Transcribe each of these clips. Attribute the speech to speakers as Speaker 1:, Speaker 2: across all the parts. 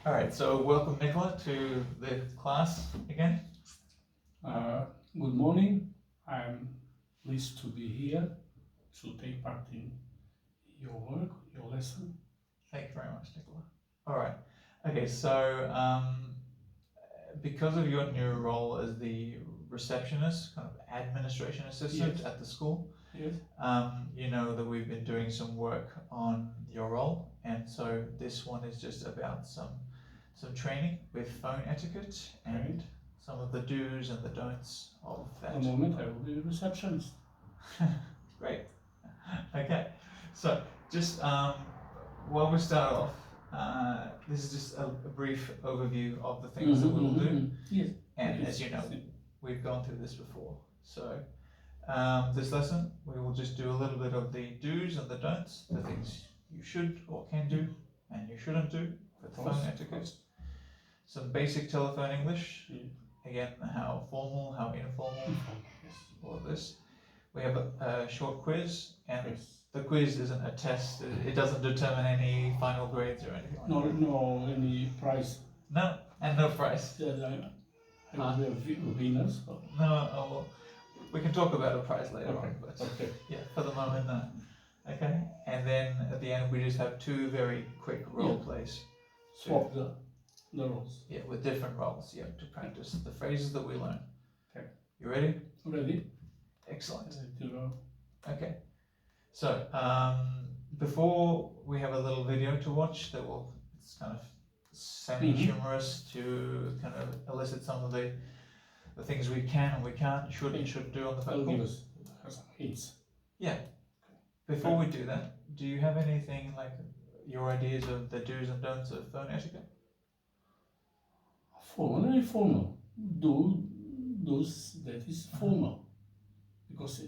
Speaker 1: All right, so welcome Nicola to the class again.
Speaker 2: Good morning. I'm pleased to be here to take part in your work, your lesson.
Speaker 1: Thank you very much, Nicola. All right. Okay, so because of your new role as the receptionist, kind of administration assistant
Speaker 2: Yes.
Speaker 1: at the school,
Speaker 2: Yes.
Speaker 1: you know that we've been doing some work on your role, and so this one is just about some training with phone etiquette and some of the do's and the don'ts of that.
Speaker 2: At the moment, I will be a receptionist.
Speaker 1: Great. Okay, so just while we start off, this is just a brief overview of the things that we will do.
Speaker 2: Yes.
Speaker 1: And
Speaker 2: Okay.
Speaker 1: as you know, we've gone through this before. So this lesson, we will just do a little bit of the do's and the don'ts, the things you should or can do and you shouldn't do with phone etiquette. Some basic telephone English.
Speaker 2: Yeah.
Speaker 1: Again, how formal, how informal,
Speaker 2: Yes.
Speaker 1: all of this. We have a short quiz, and
Speaker 2: Yes.
Speaker 1: the quiz isn't a test. It doesn't determine any final grades or anything like that.
Speaker 2: No, any prize.
Speaker 1: No, and no prize.
Speaker 2: Yeah, I will be a winner. So.
Speaker 1: No, well, we can talk about a prize later
Speaker 2: Okay.
Speaker 1: on, but
Speaker 2: Okay.
Speaker 1: yeah, for the moment, no. Okay, and then at the end we just have two very quick role plays.
Speaker 2: Swap the roles.
Speaker 1: Yeah, with different roles. Yeah, to practice the phrases that we learn.
Speaker 2: Okay.
Speaker 1: You ready?
Speaker 2: Ready?
Speaker 1: Excellent.
Speaker 2: Ready to go.
Speaker 1: Okay. So before we have a little video to watch that will, it's kind of semi-humorous to kind of elicit some of the things we can and we can't, should and shouldn't do on the phone
Speaker 2: I'll
Speaker 1: call.
Speaker 2: give us some hints.
Speaker 1: Yeah. Before we do that, do you have anything like your ideas of the do's and don'ts of phone etiquette?
Speaker 2: Formal and informal. Those that is formal, because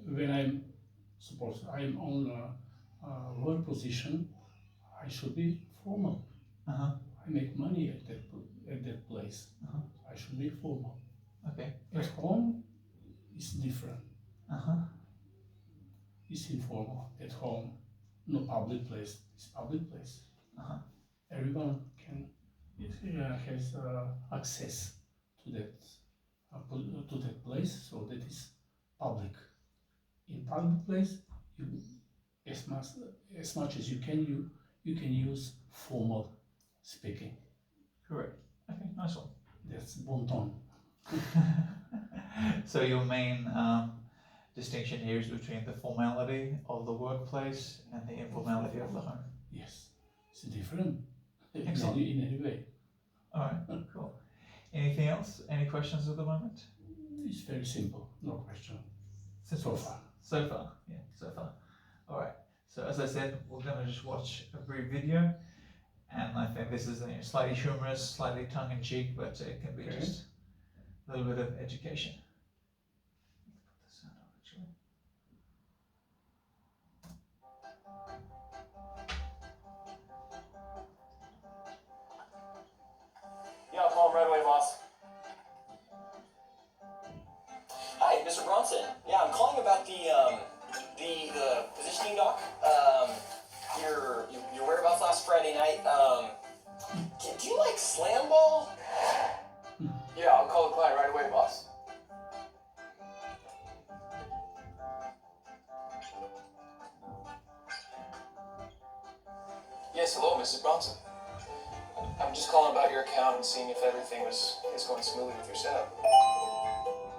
Speaker 2: when I'm suppose I'm on a work position, I should be formal.
Speaker 1: Uh-huh.
Speaker 2: I make money at that place.
Speaker 1: Uh-huh.
Speaker 2: I should be formal.
Speaker 1: Okay.
Speaker 2: At home, it's different.
Speaker 1: Uh-huh.
Speaker 2: It's informal. At home, no public place. It's public place.
Speaker 1: Uh-huh.
Speaker 2: Everyone can has access to that place, so that is public. In public place, you as much as you can use formal speaking.
Speaker 1: Correct. Okay, nice one.
Speaker 2: That's bon ton.
Speaker 1: So your main distinction here is between the formality of the workplace and the informality of the home.
Speaker 2: Yes, it's different.
Speaker 1: Excellent.
Speaker 2: In any way.
Speaker 1: All right, cool. Anything else? Any questions at the moment?
Speaker 2: It's very simple. No question.
Speaker 1: Simple.
Speaker 2: So far.
Speaker 1: So far, yeah, so far. All right. So as I said, we're gonna just watch a brief video, and I think this is slightly humorous, slightly tongue-in-cheek, but it can be just a little bit of education. Put this sound on, actually.
Speaker 3: Yeah, I'll call him right away, boss. Hi, Mr. Bronson. Yeah, I'm calling about the positioning doc. Your whereabouts last Friday night. Do you like slam ball? Yeah, I'll call the client right away, boss. Yes, hello, Mrs. Bronson. I'm just calling about your account and seeing if everything is going smoothly with your setup.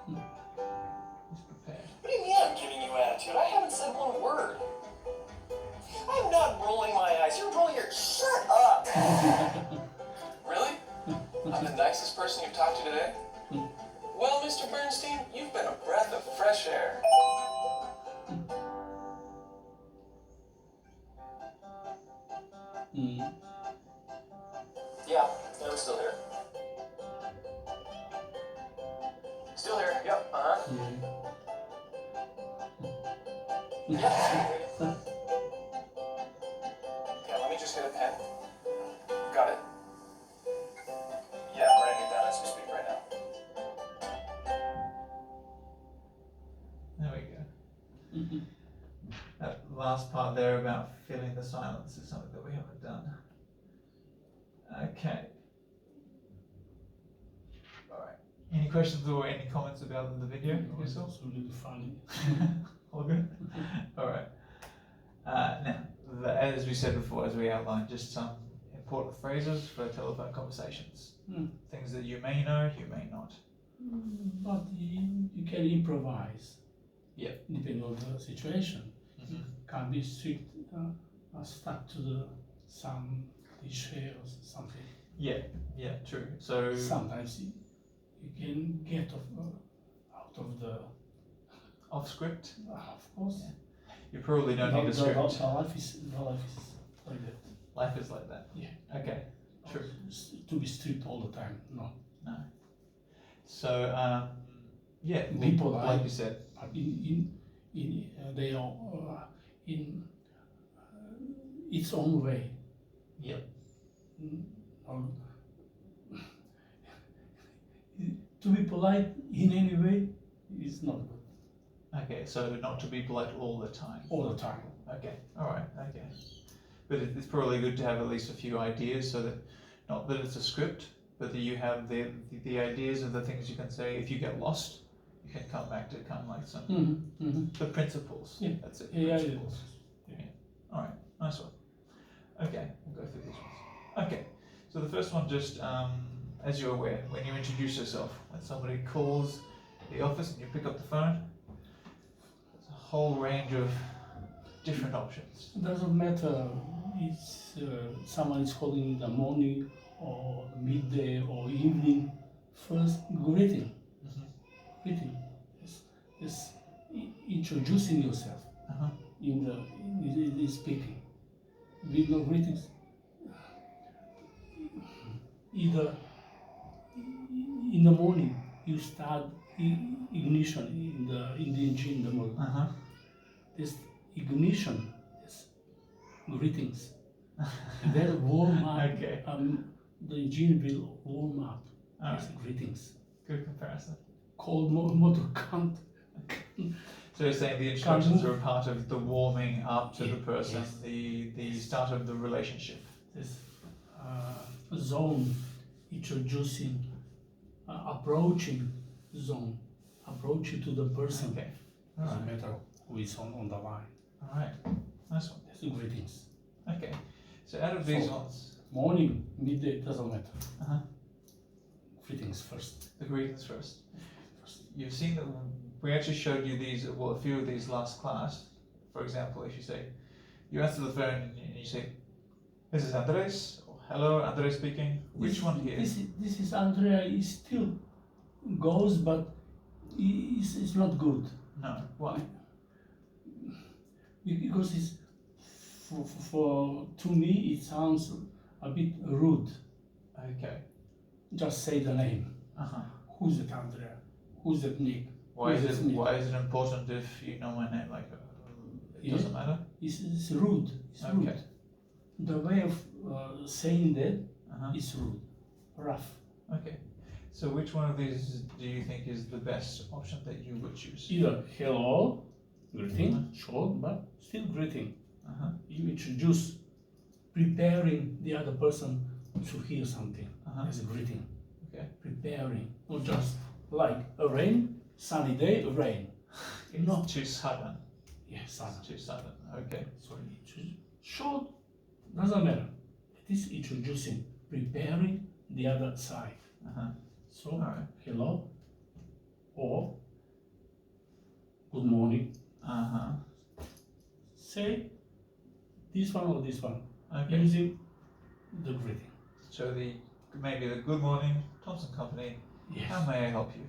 Speaker 1: He's prepared.
Speaker 3: What do you mean I'm giving you attitude? I haven't said one word. I'm not rolling my eyes. You're rolling your... Shut up! Really? I'm the nicest person you've talked to today? Well, Mr. Bernstein, you've been a breath of fresh air. Yeah, I'm still here. Still here, yep, uh-huh. Yeah. Yeah, let me just get a pen. Got it. Yeah, I'm writing it down as we speak right now.
Speaker 1: There we go. That last part there about filling the silence is something that we haven't done. Okay. Alright. Any questions or any comments about the video yourself?
Speaker 2: It's really funny.
Speaker 1: All good? Alright. Now, as we said before, as we outlined, just some important phrases for telephone conversations. Things that you may know, you may not.
Speaker 2: But you can improvise.
Speaker 1: Yeah.
Speaker 2: Depending on the situation. Can't be strict, stuck to some cliche or something.
Speaker 1: Yeah, true. So
Speaker 2: sometimes you can get out of the
Speaker 1: off script.
Speaker 2: Of course.
Speaker 1: Yeah. You probably don't need a script.
Speaker 2: The life is like that.
Speaker 1: Life is like that.
Speaker 2: Yeah.
Speaker 1: Okay. True.
Speaker 2: To be strict all the time, no.
Speaker 1: No. So yeah,
Speaker 2: people
Speaker 1: like you said.
Speaker 2: They are in its own way.
Speaker 1: Yep.
Speaker 2: To be polite in any way is not good.
Speaker 1: Okay, so not to be polite all the time.
Speaker 2: All the time.
Speaker 1: Okay, alright, okay. But it's probably good to have at least a few ideas so that, not that it's a script, but that you have the ideas of the things you can say. If you get lost, you can come back to kind of like some, the principles.
Speaker 2: Yeah.
Speaker 1: That's it,
Speaker 2: Yeah,
Speaker 1: principles. Yeah. Alright, nice one. Okay, we'll go through these ones. Okay, so the first one, just as you're aware, when you introduce yourself, when somebody calls the office and you pick up the phone, there's a whole range of different options.
Speaker 2: It doesn't matter if someone is calling in the morning or midday or evening. First, greeting. Greeting. Is introducing yourself in the speaking. With no greetings, either in the morning you start ignition in the engine in the morning. This ignition is greetings. Then warm up.
Speaker 1: Okay.
Speaker 2: The engine will warm up. It's greetings.
Speaker 1: Good comparison.
Speaker 2: Cold motor can't.
Speaker 1: So you're saying the instructions are a part of the warming up to the person,
Speaker 2: yes.
Speaker 1: the start of the relationship.
Speaker 2: This zone introducing, approaching zone, approaching to the person.
Speaker 1: Okay.
Speaker 2: Doesn't matter who is on the line.
Speaker 1: Alright, nice one.
Speaker 2: That's greetings.
Speaker 1: Okay, so out of these ones,
Speaker 2: morning, midday, doesn't matter. Greetings first.
Speaker 1: the greetings first. You've seen that we actually showed you these, well, a few of these last class. For example, if you say, you answer the phone and you say, this is Andres, or hello, Andres speaking. Which one here?
Speaker 2: This is Andrea. It still goes, but it's not good.
Speaker 1: No, why?
Speaker 2: Because it's to me it sounds a bit rude.
Speaker 1: Okay.
Speaker 2: Just say the name. Who's it, Andrea? Who's it, Nick?
Speaker 1: Why is it important if you know my name? Like, it doesn't matter?
Speaker 2: It's rude. It's rude.
Speaker 1: Okay.
Speaker 2: The way of saying that is rude, rough.
Speaker 1: Okay. So which one of these do you think is the best option that you would choose?
Speaker 2: Either hello, greeting, short, but still greeting. You introduce, preparing the other person to hear something as a greeting.
Speaker 1: Okay.
Speaker 2: Preparing, not just like a rain, sunny day, rain.
Speaker 1: Not too sudden.
Speaker 2: Yeah, sudden.
Speaker 1: Too sudden. Okay.
Speaker 2: So short, doesn't matter. It is introducing, preparing the other side. So,
Speaker 1: Alright.
Speaker 2: hello, or good morning. Say this one or this one,
Speaker 1: Okay.
Speaker 2: using the greeting.
Speaker 1: So maybe the good morning, Thompson Company.
Speaker 2: Yes.
Speaker 1: How may I help you?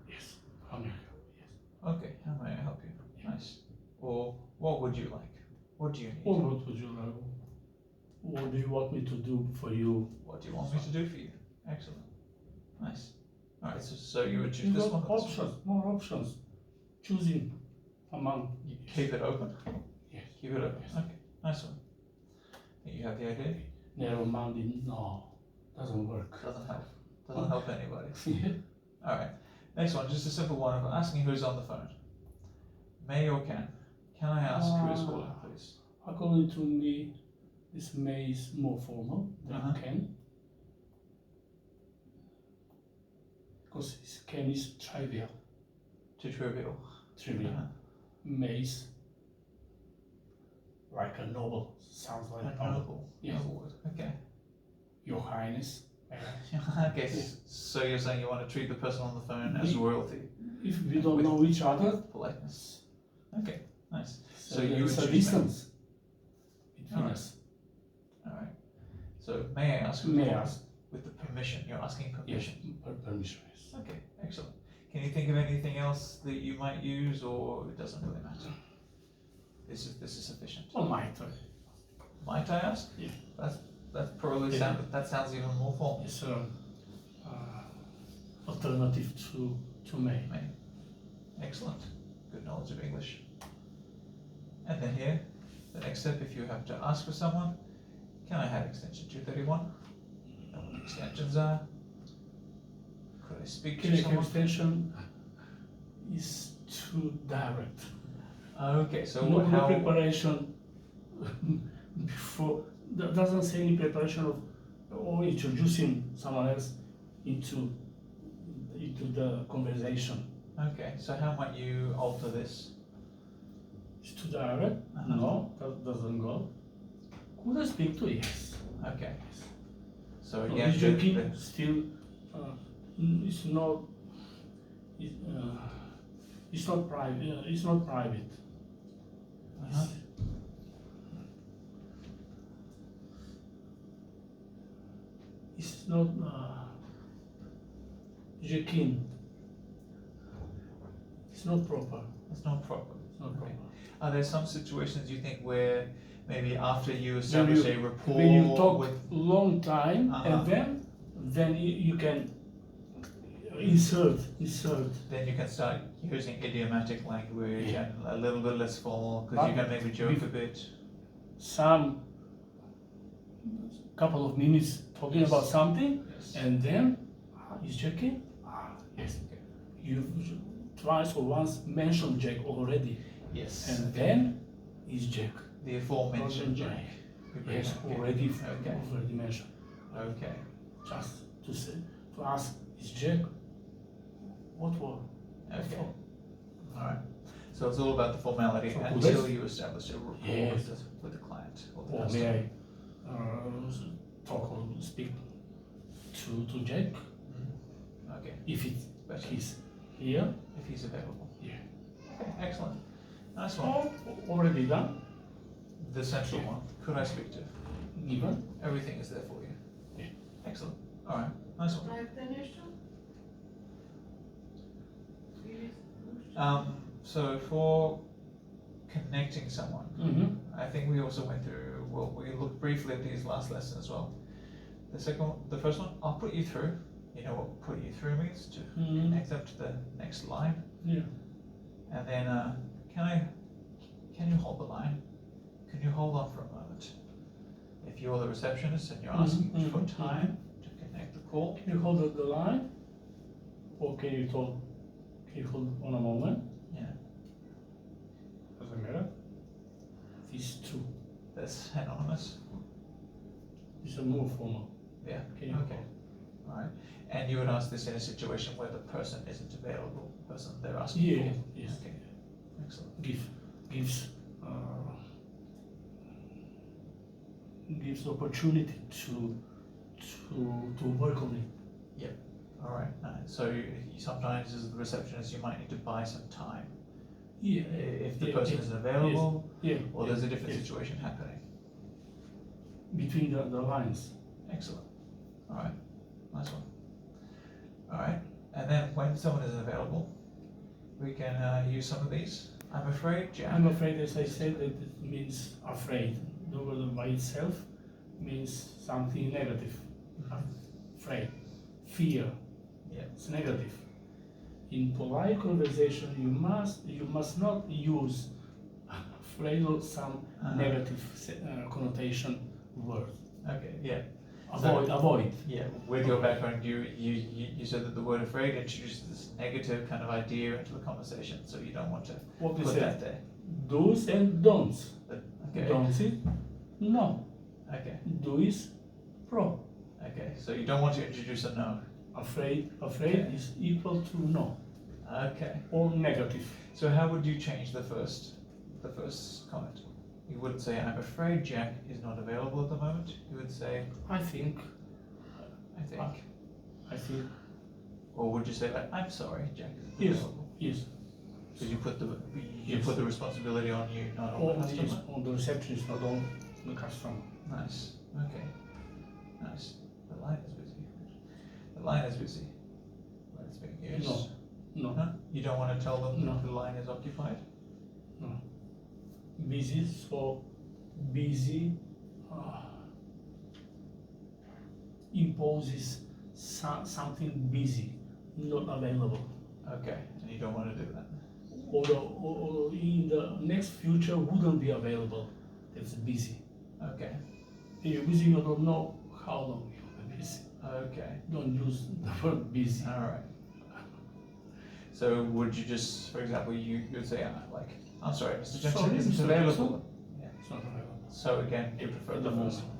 Speaker 2: Yes. How may I help? Yes.
Speaker 1: Okay. How may I help you? Nice. Or what would you like? What do you need?
Speaker 2: Or what would you like? What do you want me to do for you?
Speaker 1: What do you want me to do for you? Excellent. Nice. Alright, so you would choose
Speaker 2: You
Speaker 1: this
Speaker 2: got
Speaker 1: one? or this one?
Speaker 2: options, more options. Choosing among.
Speaker 1: You keep it open?
Speaker 2: Yes.
Speaker 1: Keep it open.
Speaker 2: Yes.
Speaker 1: Okay. Nice one. Think you have the idea?
Speaker 2: Narrow-minded, no, doesn't work.
Speaker 1: Doesn't help. Doesn't help anybody.
Speaker 2: Yeah.
Speaker 1: Alright. Next one, just a simple one of asking who's on the phone. May or can? Can I ask who is calling, please?
Speaker 2: According to me, this may is more formal than can. because can is trivial.
Speaker 1: Too trivial.
Speaker 2: Trivial. Mace, like a noble, sounds like
Speaker 1: A noble.
Speaker 2: Yes.
Speaker 1: Noble word. Okay.
Speaker 2: Your Highness.
Speaker 1: Okay. So you're saying you want to treat the person on the phone as royalty?
Speaker 2: If we don't know each other,
Speaker 1: Politeness. Okay. Nice.
Speaker 2: so
Speaker 1: you
Speaker 2: there
Speaker 1: would
Speaker 2: is a
Speaker 1: choose
Speaker 2: distance between
Speaker 1: Alright.
Speaker 2: us.
Speaker 1: All right. So may I ask?
Speaker 2: May I ask?
Speaker 1: With the permission. You're asking
Speaker 2: Yes,
Speaker 1: permission.
Speaker 2: permission. Yes.
Speaker 1: Okay. Excellent. Can you think of anything else that you might use, or it doesn't really matter? This is sufficient.
Speaker 2: Oh, my turn.
Speaker 1: Might I ask?
Speaker 2: Yeah.
Speaker 1: That's probably that sounds even more formal.
Speaker 2: It's alternative to may.
Speaker 1: May. Excellent. Good knowledge of English. And then here, the next step, if you have to ask for someone, can I have extension 231? Know what the extensions are? Could I speak to
Speaker 2: Clinic
Speaker 1: someone?
Speaker 2: extension is too direct.
Speaker 1: Okay, so
Speaker 2: No
Speaker 1: how?
Speaker 2: preparation before. That doesn't say any preparation of or introducing someone else into the conversation.
Speaker 1: Okay, so how might you alter this?
Speaker 2: It's too direct. No, that doesn't go. Could I speak to? Yes.
Speaker 1: Okay. So
Speaker 2: No,
Speaker 1: again,
Speaker 2: joking still. It's not. It's not private. It's not private.
Speaker 1: Uh-huh.
Speaker 2: It's not joking. It's not proper.
Speaker 1: It's not proper.
Speaker 2: It's not
Speaker 1: Okay.
Speaker 2: proper.
Speaker 1: Are there some situations you think where maybe after you establish a rapport
Speaker 2: When you talk
Speaker 1: with
Speaker 2: long time, and then you can insert.
Speaker 1: then you can start using idiomatic language
Speaker 2: Yeah.
Speaker 1: and a little bit less formal because you
Speaker 2: But
Speaker 1: can maybe joke a bit.
Speaker 2: Some couple of minutes talking about something,
Speaker 1: Yes.
Speaker 2: and then is checking. Yes,
Speaker 1: Okay.
Speaker 2: you twice or once mentioned Jack already,
Speaker 1: Yes.
Speaker 2: and then is Jack.
Speaker 1: The aforementioned
Speaker 2: Jack.
Speaker 1: Jack. You bring
Speaker 2: Yes,
Speaker 1: that, okay.
Speaker 2: already mentioned.
Speaker 1: Okay.
Speaker 2: Just to say, to ask, is Jack? What word?
Speaker 1: Okay. All right. So it's all about the formality
Speaker 2: So
Speaker 1: until
Speaker 2: this-
Speaker 1: you establish a rapport
Speaker 2: Yes.
Speaker 1: with the client or the
Speaker 2: Or
Speaker 1: customer.
Speaker 2: may I talk or speak to Jack
Speaker 1: Mhm. Okay.
Speaker 2: if
Speaker 1: Better.
Speaker 2: he's here?
Speaker 1: If he's available.
Speaker 2: Yeah.
Speaker 1: Okay. Excellent. Nice one.
Speaker 2: Oh, already done.
Speaker 1: The central one. Could I speak to?
Speaker 2: Given.
Speaker 1: Everything is there for you.
Speaker 2: Yeah.
Speaker 1: Excellent. All right. Nice one. So for connecting someone,
Speaker 2: Mm-hmm.
Speaker 1: I think we also went through, well, we looked briefly at these last lesson as well. The first one, I'll put you through. You know what put you through means? To
Speaker 2: Mhm.
Speaker 1: connect up to the next line.
Speaker 2: Yeah.
Speaker 1: And then, can you hold the line? Can you hold on for a moment? If you're the receptionist and you're asking
Speaker 2: Mhm,
Speaker 1: for
Speaker 2: mhm,
Speaker 1: time to connect the call,
Speaker 2: Can you hold the line? Or can you hold on a moment?
Speaker 1: yeah,
Speaker 2: Doesn't matter. These two.
Speaker 1: that's anonymous.
Speaker 2: It's a more formal.
Speaker 1: Yeah,
Speaker 2: Can you
Speaker 1: okay. All right. And you would ask this in a situation where the person isn't available, the person they're asking
Speaker 2: Yeah,
Speaker 1: for?
Speaker 2: yes.
Speaker 1: Okay, excellent.
Speaker 2: Gives opportunity to work on it.
Speaker 1: All right, so sometimes as the receptionist, you might need to buy some time.
Speaker 2: Yeah.
Speaker 1: If the
Speaker 2: Yeah,
Speaker 1: person
Speaker 2: yeah,
Speaker 1: isn't available,
Speaker 2: Yeah.
Speaker 1: or there's a different
Speaker 2: yeah.
Speaker 1: situation happening.
Speaker 2: Between the lines.
Speaker 1: Excellent. All right, nice one. All right, and then when someone isn't available, we can use some of these. I'm afraid, Jack.
Speaker 2: I'm afraid, as I said, that it means afraid. The word by itself means something negative. Afraid, fear.
Speaker 1: Yeah.
Speaker 2: It's negative. In polite conversation, you must not use afraid or some negative connotation word.
Speaker 1: Okay, yeah.
Speaker 2: Avoid.
Speaker 1: Yeah, with your background, you said that the word afraid introduces this negative kind of idea into the conversation, so you don't want to
Speaker 2: What we
Speaker 1: put
Speaker 2: said.
Speaker 1: that there.
Speaker 2: Do's and don'ts.
Speaker 1: Okay.
Speaker 2: Don'ts is no.
Speaker 1: Okay.
Speaker 2: Do is pro.
Speaker 1: Okay. So you don't want to introduce a no.
Speaker 2: Afraid
Speaker 1: Okay.
Speaker 2: is equal to no
Speaker 1: Okay.
Speaker 2: or negative.
Speaker 1: So how would you change the first comment? You wouldn't say, I'm afraid Jack is not available at the moment. You would say,
Speaker 2: I think,
Speaker 1: I think.
Speaker 2: I think,
Speaker 1: Or would you say, like, I'm sorry, Jack isn't
Speaker 2: yes,
Speaker 1: available?
Speaker 2: yes.
Speaker 1: Because you put the
Speaker 2: Yes.
Speaker 1: put the responsibility on you, not on
Speaker 2: Or
Speaker 1: the customer.
Speaker 2: yes, on the receptionist, not on the customer.
Speaker 1: Nice. Okay. Nice. The line is busy. The line is busy. When it's being used.
Speaker 2: No,
Speaker 1: Huh? You don't want to tell them
Speaker 2: No.
Speaker 1: that the line is occupied?
Speaker 2: no. Busy, so busy imposes something busy, not available.
Speaker 1: Okay. And you don't want to do that.
Speaker 2: Or in the next future wouldn't be available. That's busy.
Speaker 1: Okay.
Speaker 2: And you're busy, you don't know how long you'll be busy.
Speaker 1: Okay.
Speaker 2: Don't use the word busy.
Speaker 1: All right. So would you just, for example, you would say, like, I'm sorry, Mr. Jackson
Speaker 2: Sorry,
Speaker 1: isn't
Speaker 2: Mr.
Speaker 1: available. Yeah.
Speaker 2: It's not available.
Speaker 1: So again, you prefer
Speaker 2: At
Speaker 1: the
Speaker 2: the
Speaker 1: first
Speaker 2: moment.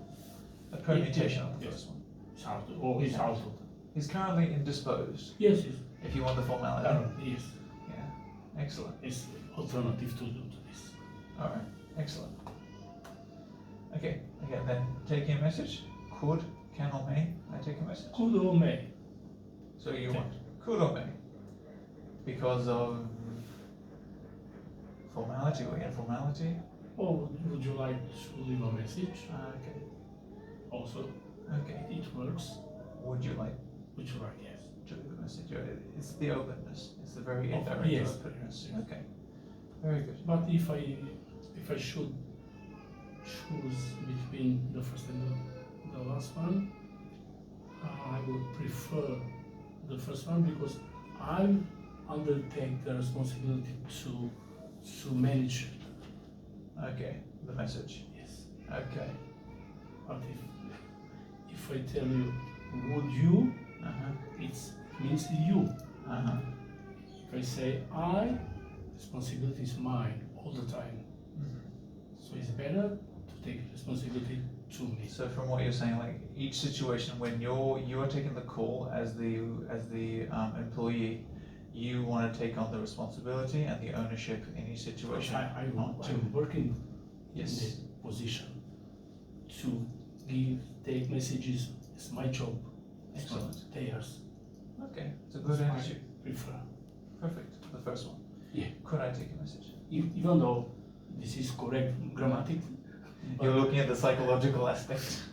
Speaker 1: one. A permutation of the
Speaker 2: Yes.
Speaker 1: first one.
Speaker 2: It's out, or it's out of.
Speaker 1: He's currently indisposed.
Speaker 2: Yes, yes.
Speaker 1: If you want the formality.
Speaker 2: Yes.
Speaker 1: Yeah. Excellent.
Speaker 2: It's alternative to this.
Speaker 1: All right. Excellent. Okay. Again, then taking a message. Could, can, or may I take a message?
Speaker 2: Could or may.
Speaker 1: So you
Speaker 2: Okay.
Speaker 1: want could or may because of formality or informality.
Speaker 2: Or would you like to leave a message?
Speaker 1: Okay.
Speaker 2: Also,
Speaker 1: Okay.
Speaker 2: it works.
Speaker 1: Would you like
Speaker 2: Would you like, yes.
Speaker 1: to leave a message? It's the openness. It's the very
Speaker 2: Oh,
Speaker 1: indirect
Speaker 2: yes,
Speaker 1: openness.
Speaker 2: yes.
Speaker 1: Okay. Very good.
Speaker 2: But if I should choose between the first and the last one, I would prefer the first one because I undertake the responsibility to manage.
Speaker 1: Okay. The message.
Speaker 2: Yes.
Speaker 1: Okay.
Speaker 2: But if I tell you, would you?
Speaker 1: Uh-huh.
Speaker 2: It means you.
Speaker 1: Uh-huh.
Speaker 2: If I say I, responsibility is mine all the time.
Speaker 1: Mhm.
Speaker 2: So it's better to take responsibility to me.
Speaker 1: So from what you're saying, like each situation when you are taking the call as the employee, you want to take on the responsibility and the ownership in each situation.
Speaker 2: I'm working
Speaker 1: Yes.
Speaker 2: in the position to take messages. It's my job. It's not
Speaker 1: Excellent.
Speaker 2: theirs.
Speaker 1: Okay, it's a good
Speaker 2: So I
Speaker 1: attitude.
Speaker 2: prefer.
Speaker 1: Perfect. The first one.
Speaker 2: Yeah.
Speaker 1: Could I take a message?
Speaker 2: Even though this is correct grammatic.
Speaker 1: You're looking at the psychological aspect.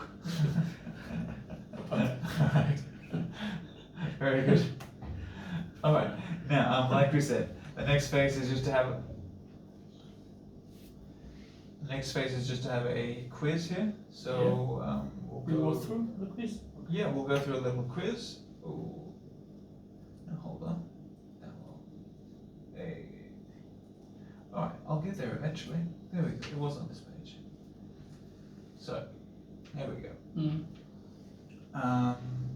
Speaker 1: Alright. Very good. Alright, now, like we said, the next phase is just to have a quiz here. So
Speaker 2: We
Speaker 1: we'll
Speaker 2: go
Speaker 1: go
Speaker 2: through the quiz.
Speaker 1: Yeah, we'll go through a little quiz. Ooh. Now hold on. Hey. Alright, I'll get there eventually. There we go. It was on this page. So, there we go.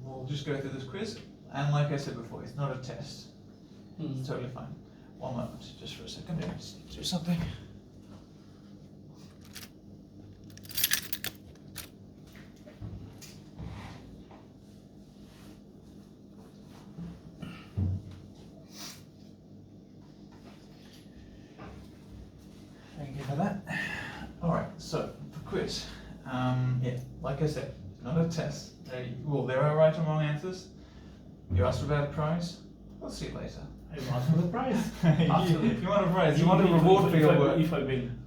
Speaker 1: We'll just go through this quiz. And like I said before, it's not a test. It's totally fine. One moment, just for a second. I just need to do something. Thank you for that. Alright, so the quiz. Yeah, like I said, not a test. There are right and wrong answers. You asked about a prize. We'll see you later.
Speaker 2: I asked for the prize.
Speaker 1: You want a prize? You want a reward for your work?
Speaker 2: If I win.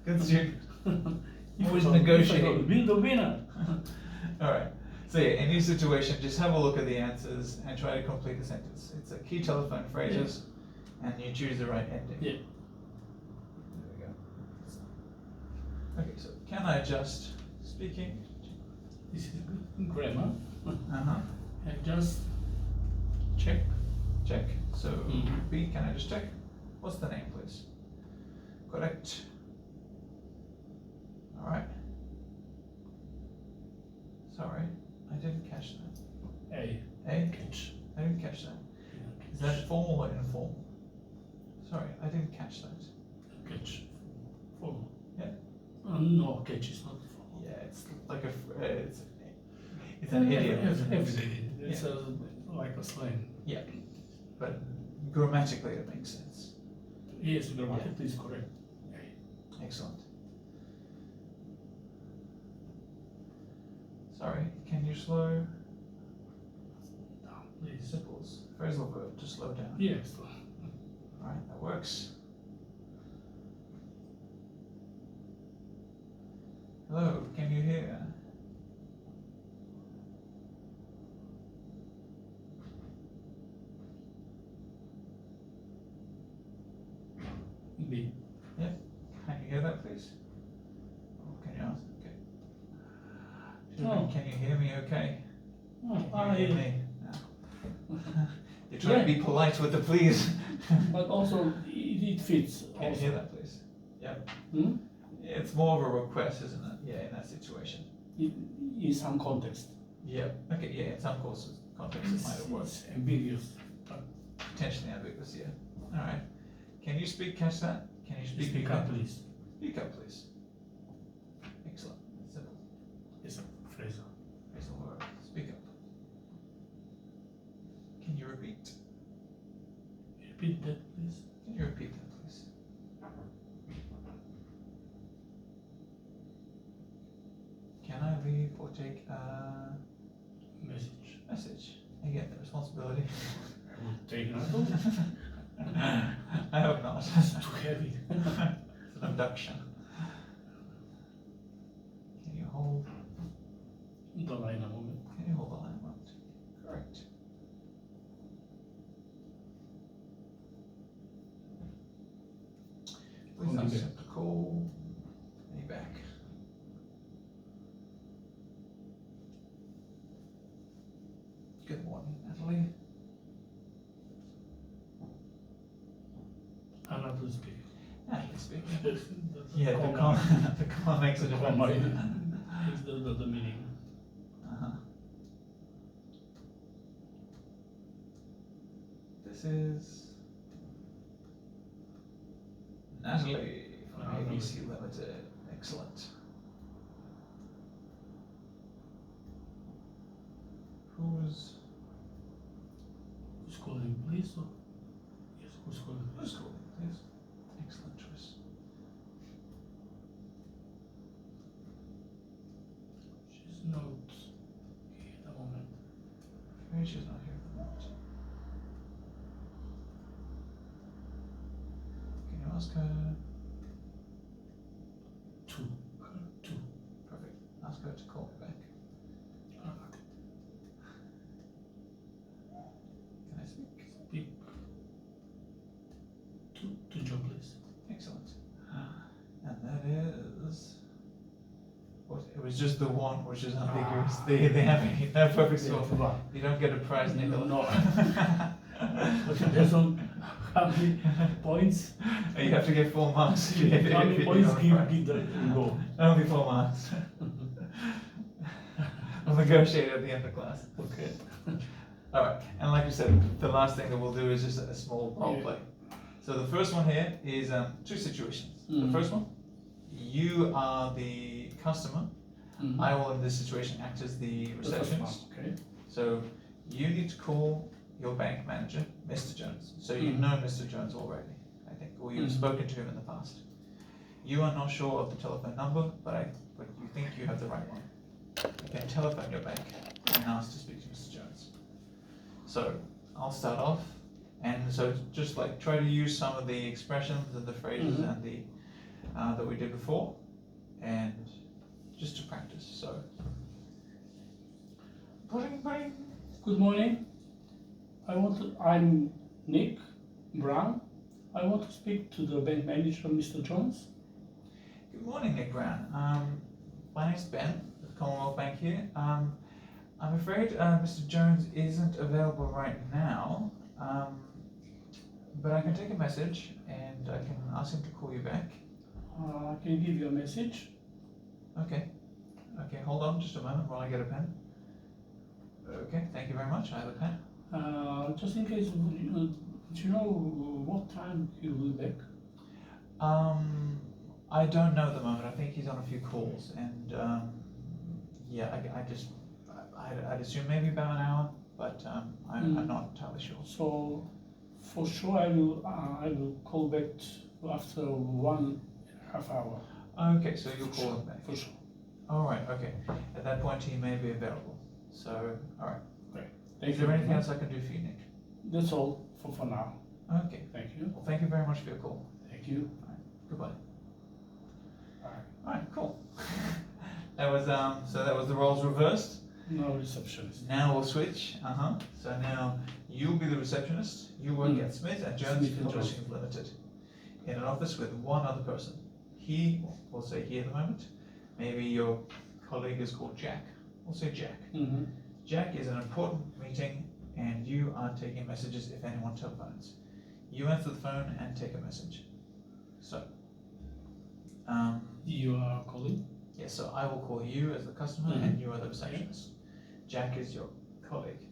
Speaker 1: Good student. Always
Speaker 2: If
Speaker 1: negotiating.
Speaker 2: I win the winner.
Speaker 1: Alright, so yeah, in each situation, just have a look at the answers and try to complete the sentence. It's a key telephone phrases, and you choose the right ending.
Speaker 2: Yeah.
Speaker 1: There we go. Okay, so can I adjust speaking?
Speaker 2: This is good grammar.
Speaker 1: Uh-huh.
Speaker 2: And just check.
Speaker 1: Check. So
Speaker 2: Mhm.
Speaker 1: B, can I just check? What's the name, please? Correct. Alright. Sorry, I didn't catch that.
Speaker 2: A.
Speaker 1: A?
Speaker 2: Catch.
Speaker 1: I didn't catch that. Is that formal or informal? Sorry, I didn't catch that.
Speaker 2: Catch. Formal.
Speaker 1: Yeah.
Speaker 2: No, catch is not formal.
Speaker 1: Yeah, it's like it's an idiom. isn't it?
Speaker 2: Everything. It's like a slang.
Speaker 1: Yeah, but grammatically it makes sense.
Speaker 2: Yes, grammatically is correct.
Speaker 1: Excellent. Sorry, can you slow?
Speaker 2: Down, please.
Speaker 1: Simples. Phrasal verb to slow down.
Speaker 2: Yes.
Speaker 1: Alright, that works. Hello, can you hear?
Speaker 2: B.
Speaker 1: Yeah, can you hear that please? Or can you ask? Okay. Children,
Speaker 2: Oh.
Speaker 1: can you hear me okay?
Speaker 2: Oh,
Speaker 1: Can you hear
Speaker 2: I,
Speaker 1: me? No. You're trying to be polite with the please.
Speaker 2: but also it fits.
Speaker 1: Can you
Speaker 2: Also.
Speaker 1: hear that please? Yeah.
Speaker 2: Hmm?
Speaker 1: It's more of a request, isn't it? Yeah, in that situation.
Speaker 2: In some context.
Speaker 1: Yeah. Okay, yeah, in some courses, contexts it might have worked.
Speaker 2: It's ambiguous. But
Speaker 1: Potentially ambiguous, yeah. Alright. Can you catch that? Can you
Speaker 2: speak up, please.
Speaker 1: Speak up, please. Excellent. Simple.
Speaker 2: It's a phrase.
Speaker 1: Phrasal verb. Speak up. Can you repeat?
Speaker 2: Repeat that, please.
Speaker 1: Can you repeat that, please? Can I leave or take a
Speaker 2: Message.
Speaker 1: message? Again, the responsibility.
Speaker 2: I would take another.
Speaker 1: I hope not.
Speaker 2: It's too heavy.
Speaker 1: It's an abduction. Can you hold?
Speaker 2: The line a moment.
Speaker 1: Can you hold the line a moment? Correct. Please
Speaker 2: Call me
Speaker 1: accept the call. Me back. Good morning, Natalie.
Speaker 2: Another speak.
Speaker 1: Natalie speaking.
Speaker 2: The
Speaker 1: Yeah, the
Speaker 2: comma.
Speaker 1: comma, the comma makes a
Speaker 2: The
Speaker 1: difference.
Speaker 2: comma is the meaning.
Speaker 1: Uh-huh. This is Natalie from
Speaker 2: Natalie.
Speaker 1: ABC Limited. Excellent. Who's
Speaker 2: Calling, please? Or? Yes, who's calling,
Speaker 1: who's
Speaker 2: please?
Speaker 1: calling, please? Excellent choice.
Speaker 2: She's not here at the moment.
Speaker 1: Maybe she's not here at the moment. Can you ask her?
Speaker 2: Two.
Speaker 1: Perfect. Ask her to call me back.
Speaker 2: Okay.
Speaker 1: Can I speak?
Speaker 2: Speak. To Joe, please.
Speaker 1: Excellent. And that is. What? It was just the one which is ambiguous. They have no perfect score.
Speaker 2: One.
Speaker 1: You don't get a prize, Nicola.
Speaker 2: No. But there's on how many points?
Speaker 1: You have to get 4 marks. If you
Speaker 2: How many
Speaker 1: if you
Speaker 2: points
Speaker 1: don't have a prize.
Speaker 2: give the go?
Speaker 1: Only 4 marks. We'll negotiate at the end of class.
Speaker 2: Okay.
Speaker 1: Alright, and like you said, the last thing that we'll do is just a small role
Speaker 2: Yeah.
Speaker 1: play. So the first one here is 2 situations. The
Speaker 2: Mhm.
Speaker 1: first one, you are the customer.
Speaker 2: Mhm.
Speaker 1: I will in this situation act as the
Speaker 2: The first one,
Speaker 1: receptionist.
Speaker 2: okay.
Speaker 1: So you need to call your bank manager, Mr. Jones. So you
Speaker 2: Mhm.
Speaker 1: know Mr. Jones already, I think, or you've
Speaker 2: Mhm.
Speaker 1: spoken to him in the past. You are not sure of the telephone number, but you think you have the right one. You can telephone your bank and ask to speak to Mr. Jones. So I'll start off, and so just like try to use some of the expressions and the phrases
Speaker 2: Mhm.
Speaker 1: and the that we did before, and just to practice. So, bring.
Speaker 2: Good morning. I'm Nick Brown. I want to speak to the bank manager, Mr. Jones.
Speaker 1: Good morning, Nick Brown. My name's Ben with Commonwealth Bank here. I'm afraid Mr. Jones isn't available right now, but I can take a message and I can ask him to call you back.
Speaker 2: I can give you a message.
Speaker 1: Okay. Okay, hold on just a moment while I get a pen. Okay, thank you very much. I have a pen.
Speaker 2: Just in case, do you know what time he will be back?
Speaker 1: I don't know at the moment. I think he's on a few calls, and yeah, I'd assume maybe about an hour. but I'm not entirely sure.
Speaker 2: So for sure I will call back after 1.5 hour.
Speaker 1: Okay, so you'll call him back.
Speaker 2: For sure.
Speaker 1: All right. Okay. At that point, he may be available. So, all right.
Speaker 2: Great.
Speaker 1: Is there anything else I can do for you, Nick?
Speaker 2: That's all for now.
Speaker 1: Okay.
Speaker 2: Thank you.
Speaker 1: Well, thank you very much for your call.
Speaker 2: Thank you.
Speaker 1: Goodbye.
Speaker 2: Bye.
Speaker 1: All right. Cool. That was so that was the roles reversed.
Speaker 2: No receptionist.
Speaker 1: Now we'll switch. So now you'll be the receptionist. You work at Smith and Jones
Speaker 2: Smith and
Speaker 1: Publishing Limited in an office with one other person. He, we'll say he at the moment. Maybe your colleague is called Jack. We'll say Jack.
Speaker 2: Mm-hmm.
Speaker 1: Jack is an important meeting and you are taking messages if anyone telephones. You answer the phone and take a message. So,
Speaker 2: You are calling?
Speaker 1: yeah, so I will call you as the customer and you are the receptionist. Jack is your colleague.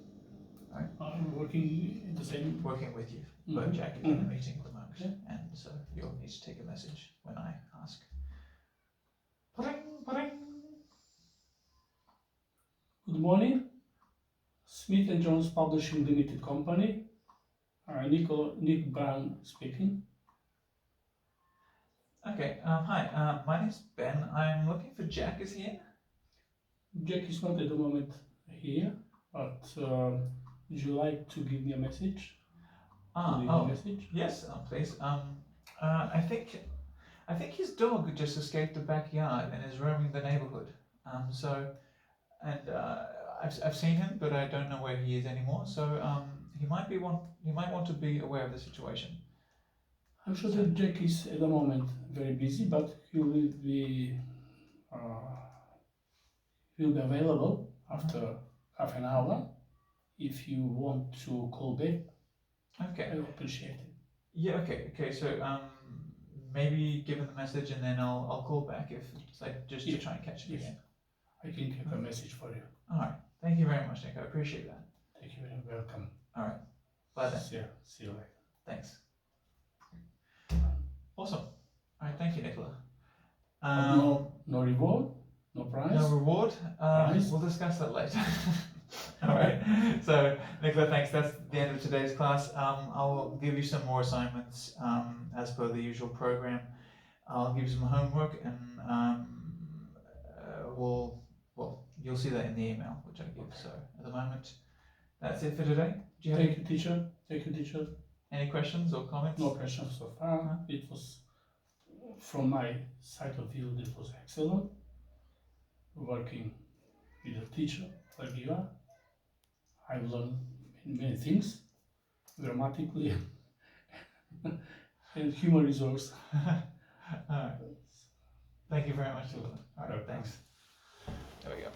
Speaker 2: I'm working in the same.
Speaker 1: Working with you, but Jack is in a meeting at the moment, and so you'll need to take a message when I ask. Pling, pling.
Speaker 2: Good morning. Smith and Jones Publishing Limited Company. Nick Brown speaking.
Speaker 1: Okay, hi, my name's Ben. I'm looking for Jack. Is he in?
Speaker 2: Jack is not at the moment here, but would you like to give me a message? Leave a message?
Speaker 1: Yes, please. I think his dog just escaped the backyard and is roaming the neighborhood. I've seen him, but I don't know where he is anymore. So he might want to be aware of the situation.
Speaker 2: I'm sure that Jack is at the moment very busy, but he will be available after half an hour. If you want to call back,
Speaker 1: Okay.
Speaker 2: I appreciate it.
Speaker 1: Yeah. Okay. So maybe give him the message and then I'll call back if it's like just to try and catch him again.
Speaker 2: I can keep a message for you.
Speaker 1: All right. Thank you very much, Nick. I appreciate that.
Speaker 2: Thank you and welcome.
Speaker 1: All right. Bye then.
Speaker 2: See you later.
Speaker 1: Thanks. Awesome. All right. Thank you, Nicola.
Speaker 2: No reward, no prize.
Speaker 1: No reward.
Speaker 2: Prize?
Speaker 1: We'll discuss that later. All right. So, Nicola, thanks. That's the end of today's class. I'll give you some more assignments as per the usual program. I'll give you some homework, and you'll see that in the email which I give. So, at the moment, that's it for today. Do you have
Speaker 2: Thank you, teacher. Thank you, teacher.
Speaker 1: any questions or comments?
Speaker 2: No questions so far. It was, from my side of view, it was excellent. Working with a teacher like you are, I've learned many things, grammatically and human resource.
Speaker 1: All right. Thank you very much. All right, thanks. There we go.